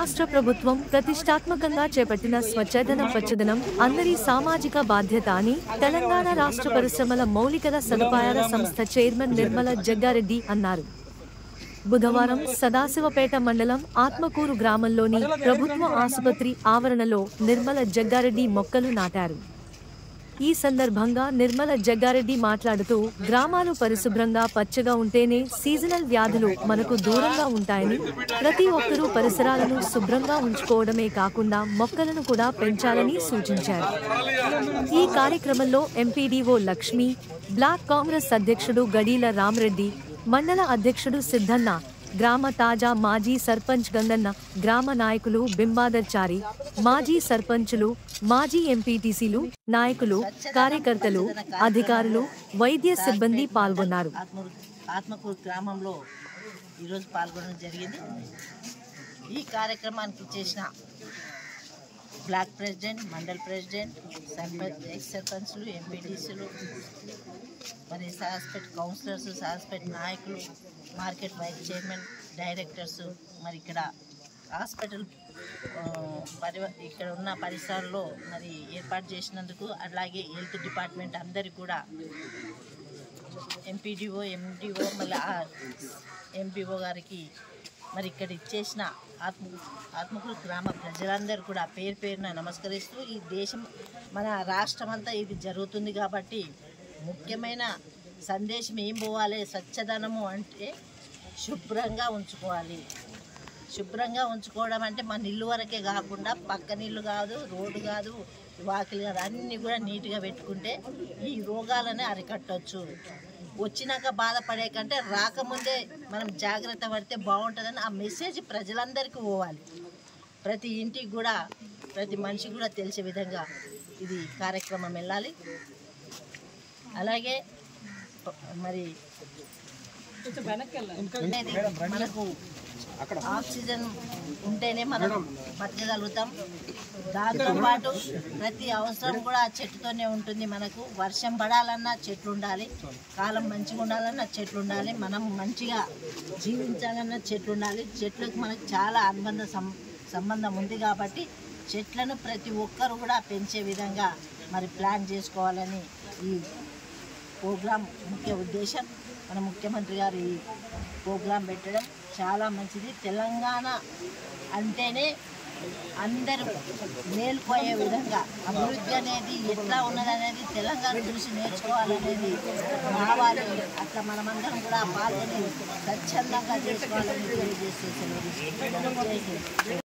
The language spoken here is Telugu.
రాష్ట్ర ప్రభుత్వం ప్రతిష్టాత్మకంగా చేపట్టిన స్వచ్ఛదనం పచ్చదనం అందరి సామాజిక బాధ్యత అని తెలంగాణ రాష్ట్ర పరిశ్రమల మౌలిక సదుపాయాల సంస్థ చైర్మన్ నిర్మల జగ్గారెడ్డి అన్నారు. బుధవారం సదాశివపేట మండలం ఆత్మకూరు గ్రామంలోని ప్రభుత్వ ఆసుపత్రి ఆవరణలో నిర్మల జగ్గారెడ్డి మొక్కలు నాటారు. ఈ సందర్భంగా నిర్మల జగ్గారెడ్డి మాట్లాడుతూ గ్రామాలు పరిశుభ్రంగా పచ్చగా ఉంటేనే సీజనల్ వ్యాధులు మనకు దూరంగా ఉంటాయని, ప్రతి ఒక్కరూ పరిసరాలను శుభ్రంగా ఉంచుకోవడమే కాకుండా మొక్కలను కూడా పెంచాలని సూచించారు. ఈ కార్యక్రమంలో ఎంపీడీఓ లక్ష్మి, బ్లాక్ కాంగ్రెస్ అధ్యక్షుడు గడీల రామరెడ్డి, మండల అధ్యక్షుడు సిద్ధన్న, గ్రామ తాజా మాజీ సర్పంచ్ గంగన్న, గ్రామ నాయకులు బింబాదర్ చారి, మాజీ సర్పంచులు, మాజీ ఎంపీటీసీలు, నాయకులు, కార్యకర్తలు, అధికారులు, వైద్య సిబ్బంది పాల్గొన్నారు. ఆత్మకూరు గ్రామంలో ఈరోజు పాల్గొనడం జరిగింది. ఈ కార్యక్రమానికి చేసిన block president, mandal president, sarpanch, X సర్పంచ్లు, ఎంపీటీసీలు, మరి సాస్పేట్ కౌన్సిలర్స్, సాస్పేట్ నాయకులు, మార్కెట్ వైస్ చైర్మన్, డైరెక్టర్స్, మరి ఇక్కడ హాస్పిటల్ ఇక్కడ ఉన్న పరిసరాల్లో మరి ఏర్పాటు చేసినందుకు, అలాగే హెల్త్ డిపార్ట్మెంట్ అందరికీ కూడా, ఎంపీడీఓ, ఎండిఓ, మళ్ళీ ఎంపీఓ గారికి, మరి ఇక్కడ ఇచ్చేసిన ఆత్మకూరు గ్రామ ప్రజలందరూ కూడా పేరు పేరున నమస్కరిస్తూ, ఈ దేశం మన రాష్ట్రం అంతా ఇది జరుగుతుంది కాబట్టి ముఖ్యమైన సందేశం ఏం పోవాలి, స్వచ్ఛదనము అంటే శుభ్రంగా ఉంచుకోవాలి. శుభ్రంగా ఉంచుకోవడం అంటే మన ఇల్లు వరకే కాకుండా పక్కన ఇల్లు కాదు, రోడ్డు కాదు, వాకిలు కాదు, అన్నీ కూడా నీట్గా పెట్టుకుంటే ఈ రోగాలని అరికట్టవచ్చు. వచ్చినాక బాధపడే కంటే రాకముందే మనం జాగ్రత్త పడితే బాగుంటుందని ఆ మెసేజ్ ప్రజలందరికీ పోవాలి. ప్రతి ఇంటికి కూడా, ప్రతి మనిషికి కూడా తెలిసే విధంగా ఇది కార్యక్రమం వెళ్ళాలి. అలాగే మరి మనకు ఆక్సిజన్ ఉంటేనే మనం బతకగలుగుతాం. దాంతోపాటు ప్రతి అవసరం కూడా చెట్టుతోనే ఉంటుంది. మనకు వర్షం పడాలన్నా చెట్లు ఉండాలి, కాలం మంచిగా ఉండాలన్నా చెట్లు ఉండాలి, మనం మంచిగా జీవించాలన్నా చెట్లు ఉండాలి. చెట్లకు మనకు చాలా సంబంధం ఉంది కాబట్టి చెట్లను ప్రతి ఒక్కరు కూడా పెంచే విధంగా మరి ప్లాన్ చేసుకోవాలని ఈ ప్రోగ్రాం ముఖ్య ఉద్దేశం. మన ముఖ్యమంత్రి గారు ఈ ప్రోగ్రాం పెట్టడం చాలా మంచిది. తెలంగాణ అంటేనే అందరూ మేల్పోయే విధంగా అభివృద్ధి అనేది ఎట్లా ఉన్నదనేది తెలంగాణ చూసి నేర్చుకోవాలనేది రావాలి. అట్లా మనమందరం కూడా పాల్గొని స్వచ్ఛందంగా చేసుకోవాలని తెలియజేసేసి